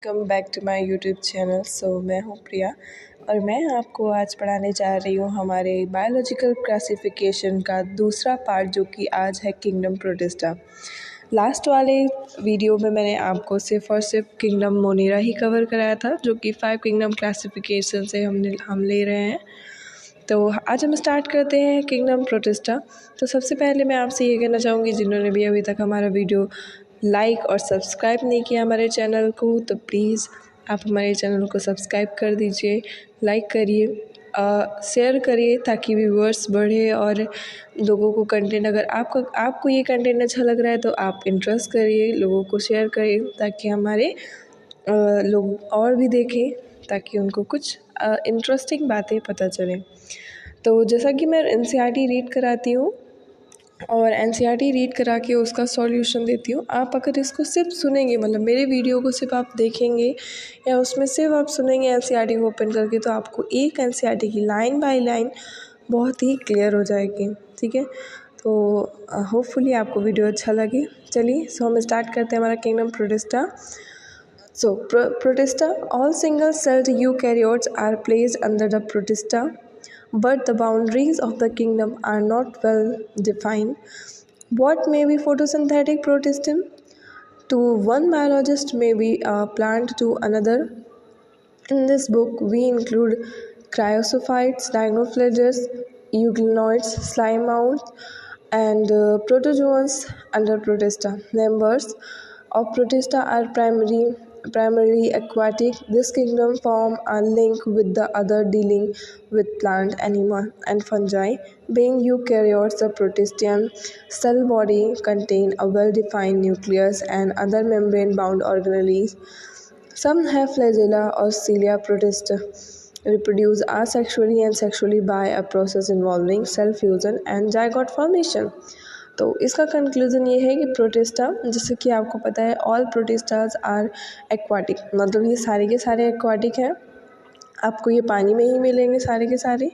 Welcome back to my YouTube channel. मैं हूँ प्रिया और मैं आपको आज पढ़ाने जा रही हूँ हमारे बायोलॉजिकल क्लासिफिकेशन का दूसरा पार्ट, जो कि आज है किंगडम प्रोटिस्टा। लास्ट वाले वीडियो में मैंने आपको सिर्फ और सिर्फ किंगडम मोनेरा ही कवर कराया था, जो कि 5 किंगडम क्लासिफिकेशन से हम ले रहे हैं। तो आज हम स्टार्ट करते हैं किंगडम प्रोटिस्टा। तो सबसे पहले मैं आपसे ये कहना चाहूँगी, जिन्होंने भी अभी तक हमारा वीडियो लाइक और सब्सक्राइब नहीं किया हमारे चैनल को, तो प्लीज़ आप हमारे चैनल को सब्सक्राइब कर दीजिए, लाइक करिए, शेयर करिए, ताकि व्यूअर्स बढ़े और लोगों को कंटेंट, अगर आपको ये कंटेंट अच्छा लग रहा है तो आप इंटरेस्ट करिए, लोगों को शेयर करिए, ताकि हमारे लोग और भी देखें, ताकि उनको कुछ इंटरेस्टिंग बातें पता चलें। तो जैसा कि मैं एनसीईआरटी रीड कराती हूँ और एनसीईआरटी रीड करा के उसका सॉल्यूशन देती हूँ। आप अगर इसको सिर्फ सुनेंगे, मतलब मेरे वीडियो को सिर्फ आप देखेंगे या उसमें सिर्फ आप सुनेंगे एनसीईआरटी को ओपन करके, तो आपको एक एनसीईआरटी की लाइन बाय लाइन बहुत ही क्लियर हो जाएगी। ठीक है, तो होपफुली आपको वीडियो अच्छा लगे। चलिए हम स्टार्ट करते हैं हमारा kingdom protista. Protista, all single-celled eukaryotes are placed under the protista, but the boundaries of the kingdom are not well defined. What may be photosynthetic protistum? To one biologist may be a plant to another. In this book, we include cryophytes, dinoflagellates, euglenoids, slime mounds, and protozoans under protista. Members of protista are primarily aquatic. This kingdom form a link with the other dealing with plant, animal, and fungi. Being eukaryotes, the protistian cell body contain a well-defined nucleus and other membrane-bound organelles. Some have flagella or cilia. Protista reproduce asexually and sexually by a process involving cell fusion and zygote formation. तो इसका conclusion ये है कि protista, जैसे कि आपको पता है, ऑल प्रोटिस्टाज आर एक्वाटिक, मतलब ये सारे के सारे एक्वाटिक हैं, आपको ये पानी में ही मिलेंगे सारे के सारे।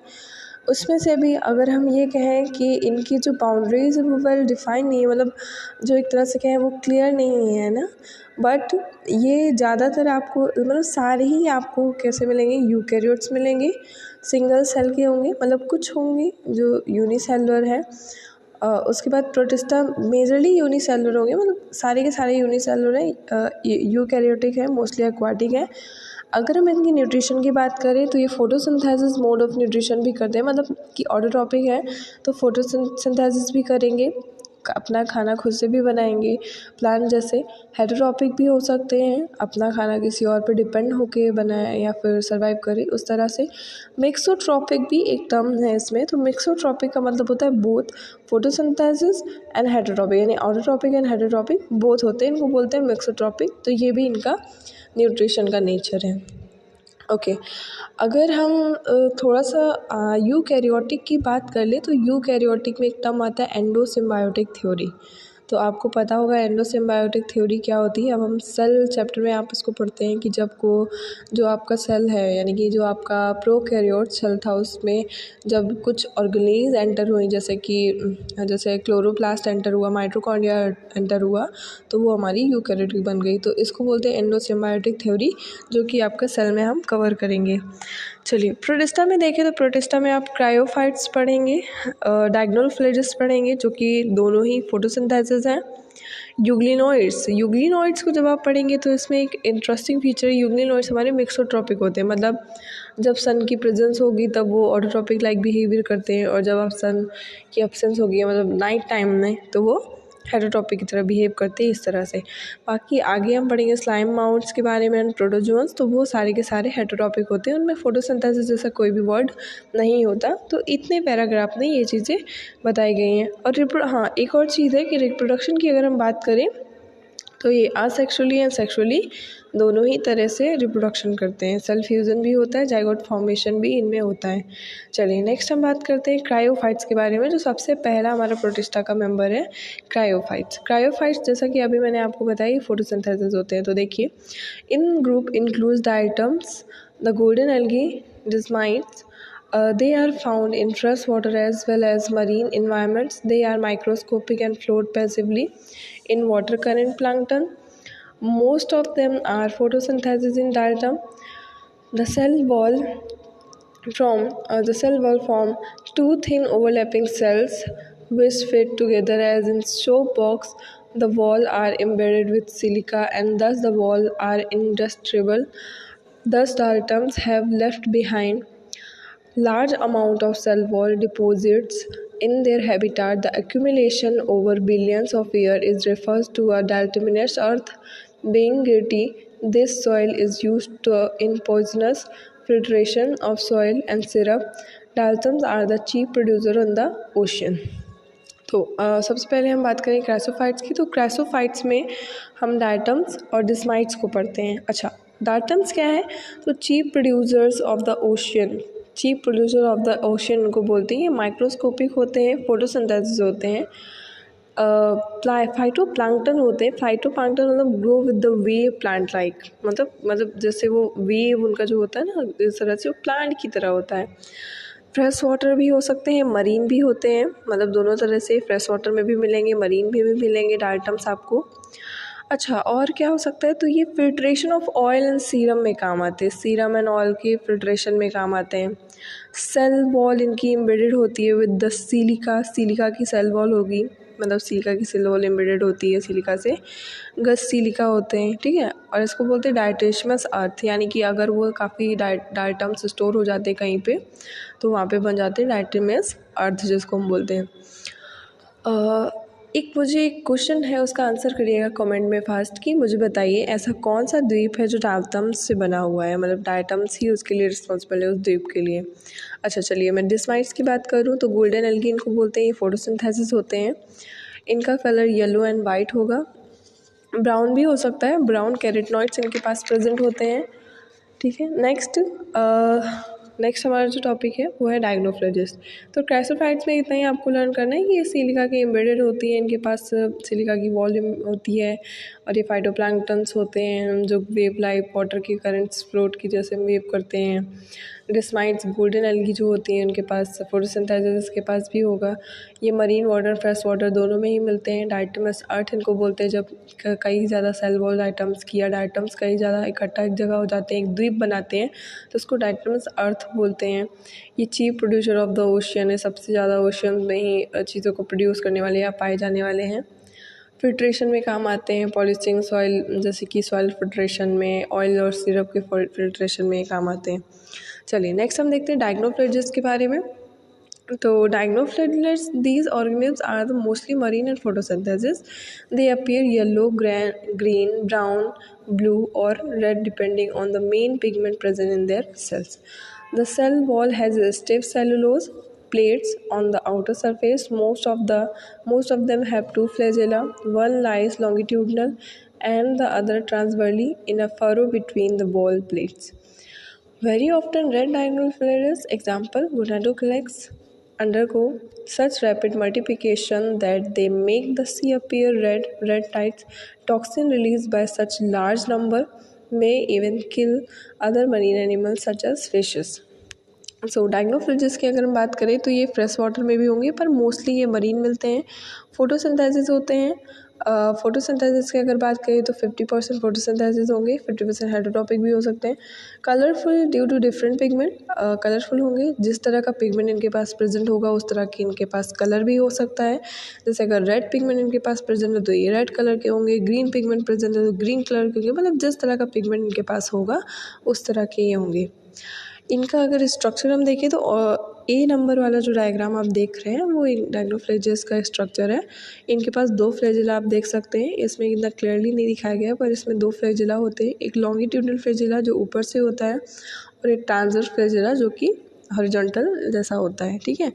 उसमें से भी अगर हम ये कहें कि इनकी जो बाउंड्रीज है वो वेल डिफाइन नहीं है, मतलब जो एक तरह से कहें वो क्लियर नहीं है ना, बट ये ज़्यादातर आपको, मतलब सारे ही आपको कैसे मिलेंगे, यूकैरियोट्स मिलेंगे, सिंगल सेल के होंगे, मतलब कुछ होंगे जो यूनिसेलुलर है। उसके बाद प्रोटिस्टा मेजरली यूनिसेलुलर होंगे, मतलब सारे के सारे यूनिसेलुलर हैं, यूकैरियोटिक है, मोस्टली एक्वाटिक है। अगर हम इनकी न्यूट्रिशन की बात करें तो ये फोटोसिंथेसिस मोड ऑफ न्यूट्रिशन भी करते हैं, मतलब कि ऑटोट्रॉपिक है तो फोटोसिंथेसिस भी करेंगे, अपना खाना खुद से भी बनाएंगे। प्लांट जैसे हेटेरोट्रॉपिक भी हो सकते हैं, अपना खाना किसी और पे डिपेंड होके बनाए या फिर सर्वाइव करे, उस तरह से। मिक्सोट्रॉपिक भी एक टर्म है इसमें। तो मिक्सोट्रॉपिक का मतलब होता है बोथ फोटोसिंथेसिस एंड हेटेरोट्रॉपिक, यानी ऑटोट्रॉपिक एंड हेटेरोट्रॉपिक बोथ होते हैं, इनको बोलते हैं मिक्सोट्रॉपिक। तो ये भी इनका न्यूट्रिशन का नेचर है। ओके, अगर हम थोड़ा सा यूकैरियोटिक की बात कर ले, तो यूकैरियोटिक में एक टर्म आता है एंडोसिम्बायोटिक थ्योरी। तो आपको पता होगा एंडोसिम्बायोटिक थ्योरी क्या होती है। अब हम सेल चैप्टर में आप इसको पढ़ते हैं कि जब को जो आपका सेल है, यानी कि जो आपका प्रोकैरियोट सेल था, उसमें जब कुछ ऑर्गेनेज एंटर हुई, जैसे क्लोरोप्लास्ट एंटर हुआ, माइटोकॉन्ड्रिया एंटर हुआ, तो वो हमारी यूकैरियोटिक बन गई। तो इसको बोलते हैं एंडोसिम्बायोटिक थ्योरी, जो कि आपका सेल में हम कवर करेंगे। चलिए प्रोटिस्टा में देखें तो प्रोटिस्टा में आप क्रायोफाइट्स पढ़ेंगे, डायगोनल फ्लेजेस पढ़ेंगे, जो कि दोनों ही फोटोसिंथेसिस हैं। यूग्लिनोइड्स को जब आप पढ़ेंगे तो इसमें एक इंटरेस्टिंग फीचर है, यूग्लिनोइड्स हमारे मिक्सोट्रॉपिक होते हैं, मतलब जब सन की प्रेजेंस होगी तब वो ऑटोट्रॉपिक लाइक बिहेवियर करते हैं, और जब आप सन की एब्सेंस होगी, मतलब नाइट टाइम में, तो वो हेटेरोट्रॉपिक की तरह बिहेव करते हैं, इस तरह से। बाकी आगे हम पढ़ेंगे स्लाइम माउंट्स के बारे में, प्रोटोजोन्स, तो वो सारे के सारे हेटेरोट्रॉपिक होते हैं, उनमें फोटोसिंथेसिस जैसा कोई भी वर्ड नहीं होता। तो इतने पैराग्राफ में ये चीज़ें बताई गई हैं। और हाँ, एक और चीज़ है कि रिप्रोडक्शन की अगर हम बात करें तो ये असेक्सुअली एंड सेक्सुअली दोनों ही तरह से रिप्रोडक्शन करते हैं। सेल फ्यूज़न भी होता है, जाइगोट फॉर्मेशन भी इनमें होता है। चलिए नेक्स्ट हम बात करते हैं क्रायोफाइट्स के बारे में, जो सबसे पहला हमारा प्रोटिस्टा का मेंबर है क्रायोफाइट्स। जैसा कि अभी मैंने आपको बताया फोटोसिंथेसिस होते हैं। तो देखिए, इन group includes the items the golden algae, desmids. They are found in freshwater as well as marine environments. They are microscopic and float passively in water current plankton. Most of them are photosynthesis in diatom. The cell wall form two thin overlapping cells which fit together as in soap box. The wall are embedded with silica and thus the wall are indestructible. Thus diatoms have left behind large amount of cell wall deposits in their habitat. The accumulation over billions of years is refers to a diatomaceous earth being gritty. This soil is used in poisonous filtration of soil and syrup. Diatoms are the chief producer on the ocean. तो सबसे पहले हम बात करें क्रासोफाइट्स की। तो क्रासोफाइट्स में हम डायटम्स और डिस्माइट्स को पढ़ते हैं। अच्छा, डायटम्स क्या है? तो chief producers of the ocean, chief producer of the ocean उनको बोलते हैं। ये माइक्रोस्कोपिक होते हैं, फोटोसिंथेसिस होते हैं, फाइटोप्लैंक्टन होते हैं। फाइटोप्लैंक्टन मतलब grow with the wave plant like, मतलब जैसे वो वेव उनका जो होता है ना, इस तरह से वो प्लांट की तरह होता है। फ्रेश वाटर भी हो सकते हैं, मरीन भी होते हैं, मतलब दोनों तरह से फ्रेश वाटर में भी मिलेंगे, मरीन में भी मिलेंगे डायटम्स आपको। अच्छा, और क्या हो सकता है? तो ये filtration of oil and serum में काम आते हैं, सीरम एंड ऑयल के फिल्ट्रेशन में काम आते हैं। सेल वॉल इनकी एम्बेडेड होती है विद द सिलिका, सिलिका की सेल वॉल होगी, मतलब सिलिका की सेल वॉल एम्बेडेड होती है सिलिका से। गस सिलिका होते हैं, ठीक है। और इसको बोलते हैं डायटेशमस अर्थ, यानी कि अगर वो काफ़ी डायटम्स स्टोर हो जाते हैं कहीं पे तो वहाँ पे बन जाते हैं डायटेमस अर्थ, जिसको हम बोलते हैं। मुझे एक क्वेश्चन है, उसका आंसर करिएगा कमेंट में फास्ट कि मुझे बताइए ऐसा कौन सा द्वीप है जो डायटम्स से बना हुआ है, मतलब डायटम्स ही उसके लिए रिस्पॉन्सिबल है उस द्वीप के लिए। अच्छा चलिए, मैं डिस्माइट्स की बात करूँ तो गोल्डन एल्गी इनको बोलते हैं। ये फोटोसिंथेसिस होते हैं। इनका कलर येलो एंड वाइट होगा, ब्राउन भी हो सकता है, ब्राउन कैरेटनॉइड्स इनके पास प्रेजेंट होते हैं, ठीक है। नेक्स्ट हमारा जो टॉपिक है वो है डायग्नोफ्लेजिस्ट। तो क्रासोफाइट्स में इतना ही आपको लर्न करना है कि ये सिलिका के एम्बेडेड होती है, इनके पास सिलिका की वॉल्यूम होती है और ये फाइटोप्लैंक्टन्स होते हैं जो वेव लाइफ वाटर की करंट्स फ्लोट की जैसे वेव करते हैं। डिस्माइट्स गोल्डन एल्गी जो होती हैं उनके पास फोटोसिंथेसिस के पास भी होगा। ये मरीन वाटर फ्रेश वाटर दोनों में ही मिलते हैं। डायटमस अर्थ इनको बोलते हैं जब कई ज़्यादा सेल वॉल आइटम्स किया डायटम्स कई ज़्यादा इकट्ठा एक जगह हो जाते हैं, एक द्वीप बनाते हैं, तो उसको डायटमस अर्थ बोलते हैं। ये chief producer of the ocean है, सबसे ज़्यादा ओशियन में ही चीज़ों को प्रोड्यूस करने वाले या पाए जाने वाले हैं। फिल्ट्रेशन में काम आते हैं, पॉलिशिंग सॉइल जैसे कि सॉइल फिल्ट्रेशन में, ऑयल और सिरप के फिल्ट्रेशन में काम आते हैं। चलिए नेक्स्ट हम देखते हैं डायग्नोफ्लेजिस्ट के बारे में। तो dinoflagellates these organisms are the mostly marine and photosynthesis. They appear yellow, green, brown, blue और red depending on the main pigment present in their cells. The cell wall has stiff cellulose plates on the outer surface. Most of them have two flagella. One lies longitudinal and the other transversely in a furrow between the wall plates. Very often red diagonal flares, example Gonadocalyx, undergo such rapid multiplication that they make the sea appear red. Red tides toxin released by such large number may even kill other marine animals such as fishes. सो डायग्नोफ्लेजिस की अगर हम बात करें तो ये fresh water में भी होंगे पर मोस्टली ये मरीन मिलते हैं। फोटोसिंथेसिस होते हैं। फोटोसिंथेसिस की अगर बात करें तो 50% फोटोसिंथेसिस होंगे, 50% हेटेरोटॉपिक भी हो सकते हैं। Colourful due to different pigment, colourful होंगे, जिस तरह का पिगमेंट इनके पास प्रेजेंट होगा उस तरह की इनके पास कलर भी हो सकता है। जैसे अगर रेड पिगमेंट इनके पास प्रेजेंट है तो ये रेड कलर के होंगे, ग्रीन पिगमेंट प्रेजेंट है तो ग्रीन कलर के होंगे, मतलब जिस तरह का पिगमेंट इनके पास होगा उस तरह के ये होंगे। इनका अगर स्ट्रक्चर हम देखें तो ए नंबर वाला जो डायग्राम आप देख रहे हैं वो एक डायग्नोफ्लेजिस का स्ट्रक्चर है। इनके पास दो फ्लैजिला आप देख सकते हैं, इसमें इतना क्लियरली नहीं दिखाया गया पर इसमें दो फ्लैजिला होते हैं। एक लॉन्गिट्यूडनल फ्लैजिला जो ऊपर से होता है और एक ट्रांसवर्स फ्लैजिला जो कि हॉरिजॉन्टल जैसा होता है, ठीक है।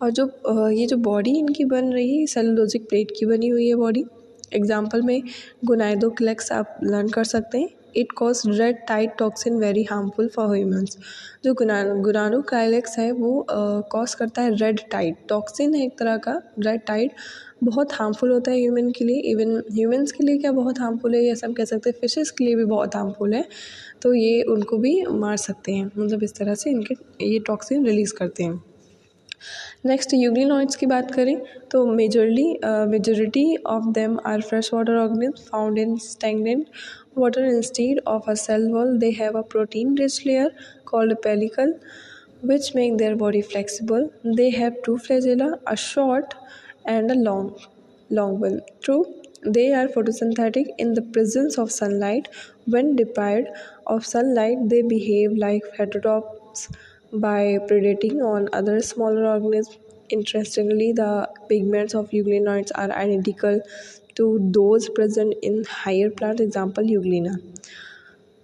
और जो ये जो बॉडी इनकी बन रही है सेलुलोजिक प्लेट की बनी हुई है बॉडी। एग्जाम्पल में गोनाडोक्लेक्स आप लर्न कर सकते हैं। It cause red tide toxin very harmful for humans. जो गोनाडोक्लेक्स है वो कॉज करता है रेड टाइड, टॉक्सिन है एक तरह का, रेड टाइड बहुत हार्मफुल होता है ह्यूमन के लिए। इवन ह्यूमन्स के लिए क्या बहुत हार्मफुल है, ये सब कह सकते हैं फिशेस के लिए भी बहुत हार्मफुल है, तो ये उनको भी मार सकते हैं, मतलब इस तरह से इनके ये टॉक्सिन रिलीज़ करते हैं। नेक्स्ट यूग्लिनॉइड्स की बात करें तो majority of them are fresh water organism found in stagnant water. Instead of a cell wall, they have a protein rich layer called pellicle, which make their body flexible. They have two flagella, a short and a long one. True, they are photosynthetic in the presence of sunlight. When deprived of sunlight, they behave like heterotrophs by predating on other smaller organisms. Interestingly, the pigments of euglenoids are identical to those present in higher plants, example euglena.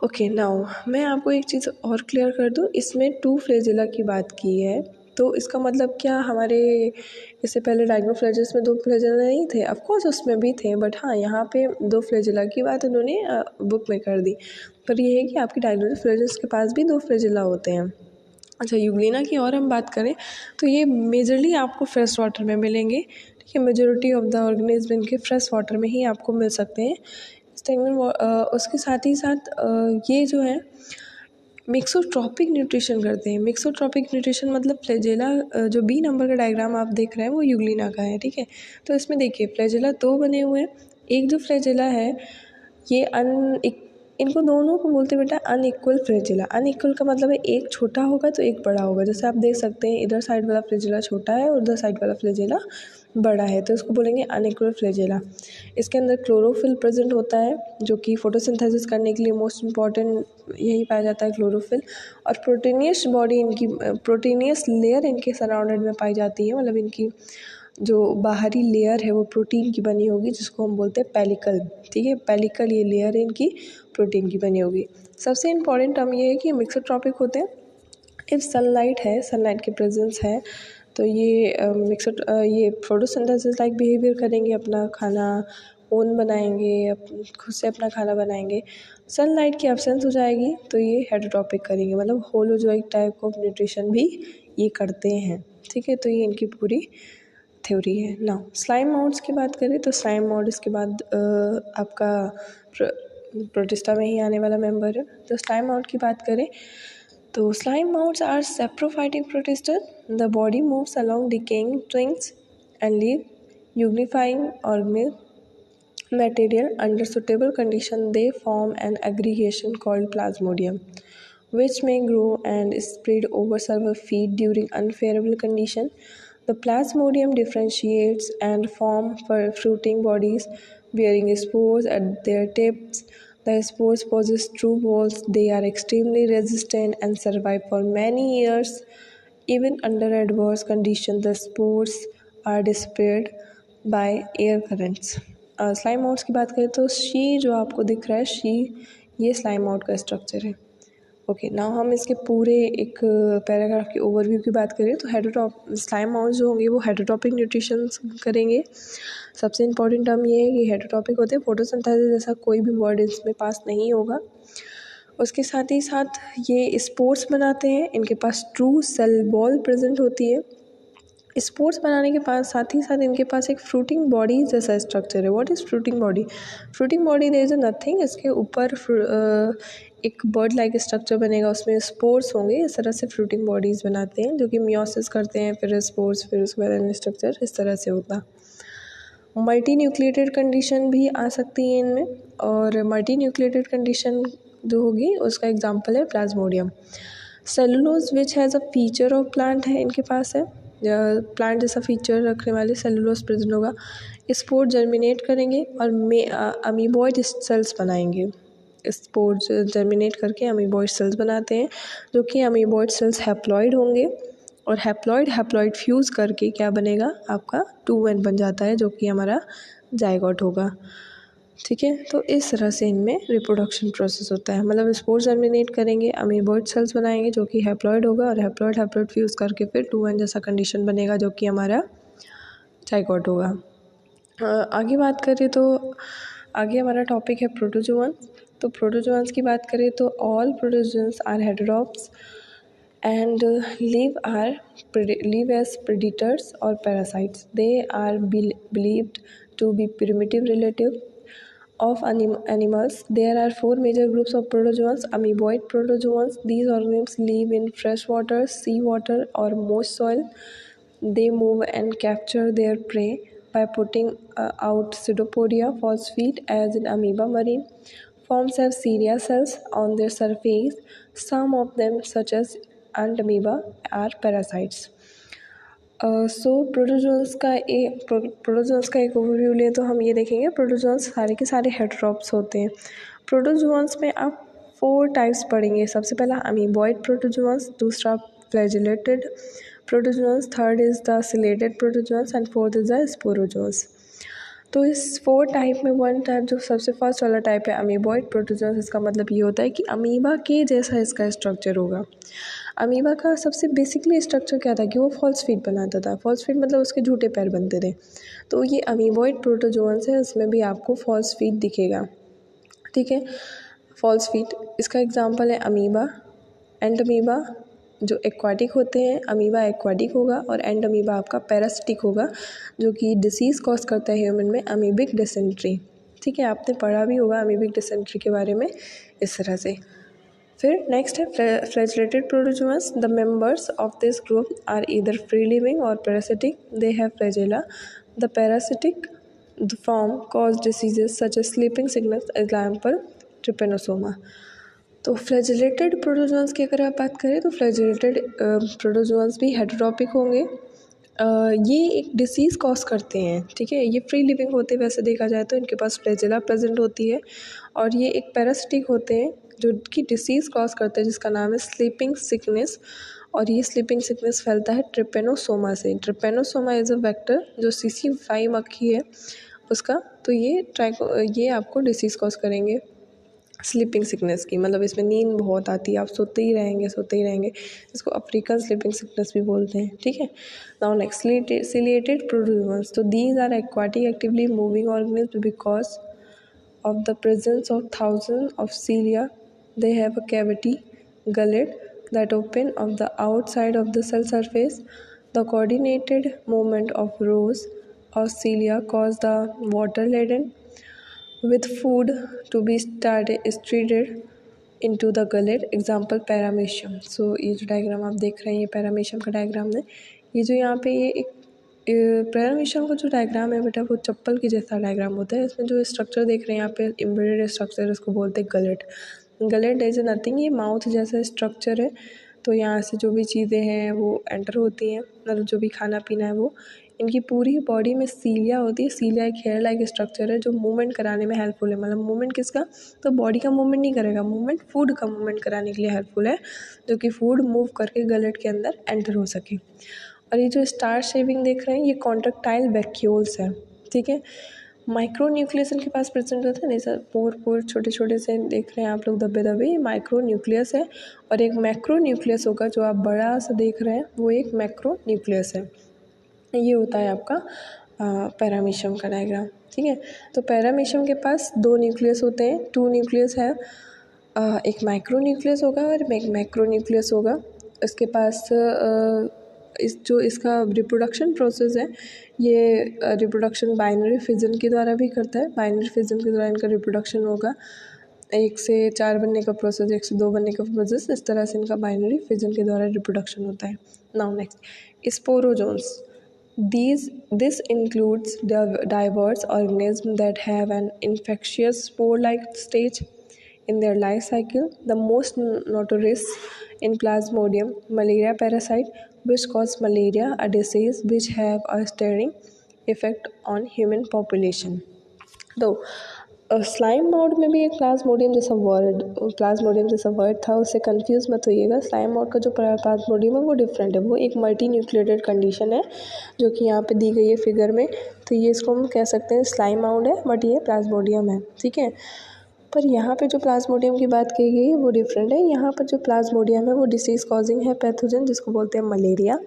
Okay now मैं आपको एक चीज़ और clear कर दूँ, इसमें to flagella की बात की है, तो इसका मतलब क्या हमारे इससे पहले डायग्नोफ्लैजेल्स में दो फ्लैजेला नहीं थे? ऑफ कोर्स उसमें भी थे, बट हाँ यहाँ पे दो फ्लैजेला की बात उन्होंने बुक में कर दी। पर ये है कि आपकी डायग्नोफ्लैजेल्स के पास भी दो फ्लैजेला होते हैं। अच्छा, यूग्लिना की और हम बात करें तो ये मेजरली आपको फ्रेश वाटर में मिलेंगे, ठीक है। मेजॉरिटी ऑफ द ऑर्गेनिज्म इनके फ्रेश वाटर में ही आपको मिल सकते हैं। उसके साथ ही साथ ये जो है मिक्सोट्रॉपिक न्यूट्रिशन करते हैं। मिक्सोट्रॉपिक न्यूट्रिशन मतलब फ्लैजेला, जो बी नंबर का डायग्राम आप देख रहे हैं वो यूग्लिना का है, ठीक है। तो इसमें देखिए फ्लैजेला दो बने हुए हैं। एक जो फ्लैजेला है ये इनको दोनों को बोलते हैं बेटा अनइक्वल फ्लैजेला। अनइक्वल का मतलब है एक छोटा होगा तो एक बड़ा होगा। जैसे आप देख सकते हैं इधर साइड वाला फ्लैजेला छोटा है और उधर साइड वाला फ्लैजेला बड़ा है, तो इसको बोलेंगे अनइक्वल फ्लैजेला। इसके अंदर क्लोरोफिल प्रेजेंट होता है जो कि फोटोसिंथेसिस करने के लिए मोस्ट इम्पॉर्टेंट यही पाया जाता है, क्लोरोफिल। और प्रोटीनियस लेयर इनके सराउंडेड में पाई जाती है, मतलब इनकी जो बाहरी लेयर है वो प्रोटीन की बनी होगी जिसको हम बोलते हैं पेलिकल, ठीक है। पेलिकल ये लेयर है इनकी प्रोटीन की बनी होगी। सबसे इम्पॉर्टेंट टर्म ये है कि मिक्सोट्रॉपिक होते हैं। इफ सनलाइट है, सनलाइट की प्रेजेंस है तो ये फोटोसिंथेसिस लाइक बिहेवियर करेंगे, अपना खाना ओन बनाएंगे, खुद से अपना खाना बनाएंगे। सनलाइट की एब्सेंस हो जाएगी तो ये हेटेरोटॉपिक करेंगे, मतलब होलोजोइक टाइप ऑफ न्यूट्रिशन भी ये करते हैं, ठीक है। तो ये इनकी पूरी थ्योरी है। नाउ स्लाइम मोड्स की बात करें तो स्लाइम मोड इसके बाद आपका प्रोटिस्टा में ही आने वाला मेंबर है। तो स्लाइम मोड की बात करें तो slime mounds are saprophytic protista. The body moves along decaying twigs and leave ugnifying organic material. Under suitable condition, they form an aggregation called plasmodium, which may grow and spread over several feet during unfavorable condition. The plasmodium differentiates and form fruiting bodies bearing spores at their tips. The spores possess true walls. They are extremely resistant and survive for many years. Even under adverse conditions, the spores are dispersed by air currents. Slime modes की बात करें तो she जो आपको दिख रहा है, she ये स्लाइम मोड का स्ट्रक्चर है। ओके नाउ हम इसके पूरे एक पैराग्राफ की ओवरव्यू की बात करें तो स्लाइम मोड्स जो होंगे वो हेटेरोटॉपिक न्यूट्रिशन करेंगे। सबसे इंपॉर्टेंट टर्म ये है कि हेटेरोटॉपिक होते हैं, फोटोसिंथेसिस जैसा कोई भी वर्ड इसमें पास नहीं होगा। उसके साथ ही साथ ये स्पोर्स बनाते हैं, इनके पास ट्रू सेल वॉल प्रेजेंट होती है। स्पोर्स बनाने के पास साथ ही साथ इनके पास एक फ्रूटिंग बॉडी जैसा स्ट्रक्चर है। What is fruiting body? Fruiting body there is nothing, इसके ऊपर एक बर्ड लाइक स्ट्रक्चर बनेगा, उसमें स्पोर्स होंगे। इस तरह से फ्रूटिंग बॉडीज़ बनाते हैं जो कि मियोसिस करते हैं, फिर स्पोर्स, फिर उसके बाद स्ट्रक्चर इस तरह से होता। मल्टी न्यूक्लिएटेड कंडीशन भी आ सकती है इनमें, और मल्टी न्यूक्लिएटेड कंडीशन जो होगी उसका एग्जांपल है Plasmodium. Cellulose which has a feature of plant है, इनके पास है प्लांट जैसा फीचर रखने वाले सेलुलोज प्रेजेंट होगा। स्पोर जर्मिनेट करेंगे और अमीबॉइड सेल्स बनाएंगे। स्पोर जर्मिनेट करके अमीबॉइड सेल्स बनाते हैं, जो कि अमीबॉइड सेल्स हैप्लॉइड होंगे, और हैप्लॉइड फ्यूज़ करके क्या बनेगा आपका 2n बन जाता है, जो कि हमारा जाइगोट होगा, ठीक है। तो इस तरह से इनमें रिप्रोडक्शन प्रोसेस होता है, मतलब स्पोर जर्मिनेट करेंगे, अमीबॉइड सेल्स बनाएंगे जो कि हैप्लॉइड होगा, और हैप्लॉइड फ्यूज़ करके फिर 2n जैसा कंडीशन बनेगा जो कि हमारा जाइगोट होगा। आगे बात करें तो आगे हमारा टॉपिक है प्रोटोजोअन्स। तो प्रोटोजोअन्स की बात करें तो all protozoans are heterotrophs and live as predators or parasites. They are believed to be primitive relative of animals. There are four major groups of protozoans. Amoeboid protozoans. These organisms live in fresh water, sea water, or moist soil. They move and capture their prey by putting out pseudopodia. False feet, as in amoeba marine, forms have cilia cells on their surface. Some of them, such as ant amoeba, are parasites. So protozoans का एक overview लें तो हम ये देखेंगे protozoans सारे के सारे हेटेरोट्रॉप्स होते हैं। प्रोटोजोन्स में आप 4 टाइप्स पढ़ेंगे। सबसे पहला अमीबॉइड प्रोटोजोन्स, दूसरा flagellated protozoans, third is the chelated protozoans and fourth is the sporozoans. तो इस 4 टाइप में 1 टाइप जो सबसे फर्स्ट वाला टाइप है अमीबॉइड प्रोटोजोन्स, इसका मतलब ये होता है कि अमीबा के जैसा इसका स्ट्रक्चर होगा। अमीबा का सबसे बेसिकली स्ट्रक्चर क्या था कि वो फॉल्स फीट बनाता था। फॉल्स फीट मतलब उसके झूठे पैर बनते थे। तो ये अमीबॉइड प्रोटोजोन्स है, उसमें भी आपको फॉल्स फीट दिखेगा। ठीक है, फॉल्स फीट इसका एग्जांपल है अमीबा, एंड अमीबा जो एक्वाटिक होते हैं। अमीबा एक्वाटिक होगा और एंड अमीबा आपका पैरासिटिक होगा, जो कि डिसीज़ कॉज करता है ह्यूमन में, अमीबिक डिसेंट्री। ठीक है, आपने पढ़ा भी होगा अमीबिक डिसेंट्री के बारे में इस तरह से। फिर नेक्स्ट है flagellated protozoans. The members of this group are either free living और parasitic. They have flagella. The parasitic form cause diseases such as sleeping sickness, example Trypanosoma. तो फ्लैजिलेटेड प्रोटोजोन्स की अगर आप बात करें तो फ्लैजिलेटेड प्रोटोजोन्स भी हेटेरोट्रॉपिक होंगे। ये एक डिसीज़ कॉज करते हैं। ठीक है, ये फ्री लिविंग होते हैं वैसे देखा जाए तो, इनके पास फ्लैजेला प्रेजेंट होती है, और ये एक पैरासिटिक होते हैं जो कि डिसीज़ कॉज करते हैं जिसका नाम है स्लीपिंग सिकनेस। और ये स्लीपिंग सिकनेस फैलता है ट्रिपेनोसोमा से। ट्रिपेनोसोमा इज़ अ वेक्टर जो CC5 मक्खी है उसका। तो ये आपको डिसीज़ कॉज करेंगे स्लीपिंग सिकनेस की, मतलब इसमें नींद बहुत आती है, आप सोते ही रहेंगे। इसको अफ्रीकन स्लीपिंग सिकनेस भी बोलते हैं। ठीक है, नाउ नेक्स्ट सिलिएटेड प्रोटोजोन्स। तो these are aquatic actively moving organism because of the presence of thousands of cilia. They have a cavity, gullet, that open of the outside of the cell surface. The coordinated movement of rows of cilia cause the water laden with food to be treated into the gullet, example paramecium. So ये जो diagram आप देख रहे हैं ये paramecium का diagram है। ये जो यहाँ पे ये एक पैरामीशियम का जो डायग्राम है बेटा वो चप्पल की जैसा डायग्राम होता है। इसमें जो स्ट्रक्चर देख रहे हैं यहाँ पे एम्बेडेड स्ट्रक्चर, इसको बोलते हैं गलेट। गलेट इज नथिंग, ये माउथ जैसा स्ट्रक्चर है। तो यहाँ से जो भी चीज़ें हैं वो एंटर होती हैं, मतलब जो भी खाना पीना है वो। इनकी पूरी बॉडी में सीलिया होती है। सीलिया एक हेयर लाइक स्ट्रक्चर है जो मूवमेंट कराने में हेल्पफुल है। मतलब मूवमेंट किसका, तो बॉडी का मूवमेंट नहीं करेगा, मूवमेंट फूड का मूवमेंट कराने के लिए हेल्पफुल है, जो कि फूड मूव करके गलेट के अंदर एंटर हो सके। और ये जो स्टार शेविंग देख रहे हैं ये कॉन्ट्रेक्टाइल वैक्यूल्स है। ठीक है, माइक्रो न्यूक्लियस इनके पास प्रेजेंट होता है। नहीं सर, पोर छोटे छोटे से देख रहे हैं आप लोग दबे दबे, ये माइक्रो न्यूक्लियस है। और एक मैक्रो न्यूक्लियस होगा जो आप बड़ा सा देख रहे हैं, वो एक मैक्रो न्यूक्लियस है। ये होता है आपका पैरामीशियम का डायग्राम। ठीक है, तो पैरामीशियम के पास 2 न्यूक्लियस होते हैं, 2 न्यूक्लियस है। एक माइक्रो न्यूक्लियस होगा और एक मैक्रो न्यूक्लियस होगा। इसके पास इसका रिप्रोडक्शन प्रोसेस है, ये रिप्रोडक्शन बाइनरी फिजन के द्वारा भी करता है। बाइनरी फिजन के द्वारा इनका रिप्रोडक्शन होगा। 1 से 4 बनने का प्रोसेस, 1 से 2 बनने का प्रोसेस, इस तरह से इनका बाइनरी फिजन के द्वारा रिप्रोडक्शन होता है। Now next sporozoans. This includes diverse organisms that have an infectious spore-like stage in their life cycle. The most notorious in Plasmodium malaria parasite, which cause malaria, a disease which have a stirring effect on human population. तो slime mould में भी एक Plasmodium जैसा word था, उससे confuse मत होइएगा। Slime mould का जो प्लाज्मोडियम है वो डिफरेंट है, वो एक मल्टी न्यूक्लिएटेड कंडीशन है जो कि यहाँ पे दी गई है फिगर में। तो ये इसको हम कह सकते हैं स्लाइम माउड है, बट ये प्लाज्मोडियम है। ठीक है, पर यहाँ पे जो प्लाज्मोडियम की बात की गई है वो डिफरेंट है। यहाँ पर जो प्लाज्मोडियम है वो डिसीज़ कॉजिंग है पैथोजन, जिसको बोलते हैं मलेरिया।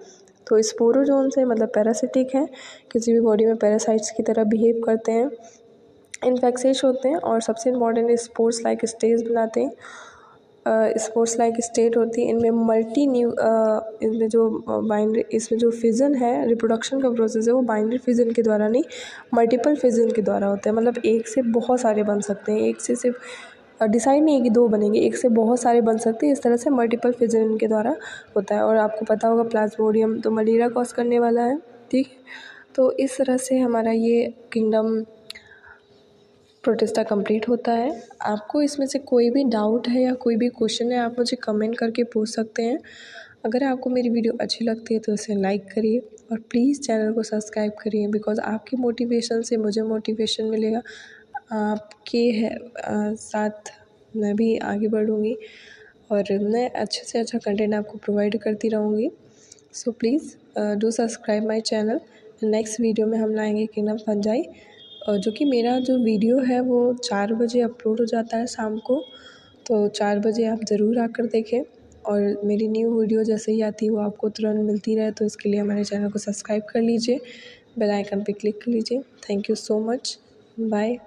तो स्पोरोजोन्स है मतलब पैरासिटिक है, किसी भी बॉडी में पैरासाइट्स की तरह बिहेव करते हैं, इन्फेक्शियस होते हैं, और सबसे इम्पॉर्टेंट स्पोर्ट्स लाइक स्टेज बनाते हैं। स्पोर्ट्स लाइक स्टेट होती है इनमें इसमें जो फिजन है, रिप्रोडक्शन का प्रोसेस है वो बाइनरी फिजन के द्वारा नहीं, मल्टीपल फिजन के द्वारा होता है। मतलब एक से बहुत सारे बन सकते हैं, एक से सिर्फ डिसाइड नहीं है कि 2 बनेंगे, एक से बहुत सारे बन सकते हैं। इस तरह से मल्टीपल फिजन इनके द्वारा होता है। और आपको पता होगा प्लाज्मोडियम तो मलेरिया कॉज करने वाला है, ठीक है। तो इस तरह से हमारा ये किंगडम प्रोटिस्टा कंप्लीट होता है। आपको इसमें से कोई भी डाउट है या कोई भी क्वेश्चन है, आप मुझे कमेंट करके पूछ सकते हैं। अगर आपको मेरी वीडियो अच्छी लगती है तो इसे लाइक करिए और प्लीज़ चैनल को सब्सक्राइब करिए, बिकॉज़ आपकी मोटिवेशन से मुझे मोटिवेशन मिलेगा। आपके साथ मैं भी आगे बढ़ूँगी और मैं अच्छे से अच्छा कंटेंट आपको प्रोवाइड करती रहूँगी। So please do subscribe my channel. Next video में हम लाएंगे किंगडम फंजाई, जो कि मेरा जो वीडियो है वो 4 बजे अपलोड हो जाता है शाम को। तो 4 बजे आप ज़रूर आकर देखें और मेरी न्यू वीडियो जैसे ही आती है वो आपको तुरंत मिलती रहे। तो इसके लिए हमारे चैनल को सब्सक्राइब कर लीजिए, बेल आइकन पे क्लिक कर लीजिए। Thank you so much, bye.